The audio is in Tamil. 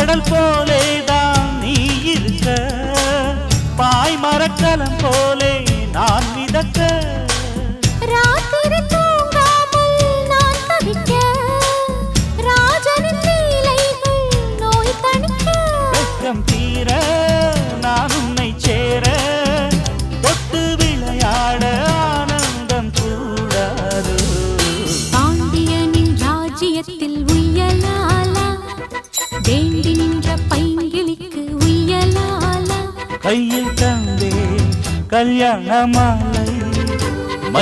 கடல் போலேதான் நீ இருக்க, பாய் மரக்கலம் போலே நான் மிதக்க. ராத்திரி தூங்காமல் நான் தவிக்க, ராஜனின் லீலைகள் நோய் தணிக்க. வெட்கம் தீர நான் உன்னை சேர, தொட்டு விளையாட ஆனந்தம் கூடாது. பாண்டியனின் ராஜ்யத்தில் உய்யலாலா, வேண்டி நின்ற பைங்கிளிக்கு உய்யலாலா. கையில் தந்தே கல்யாண மாலை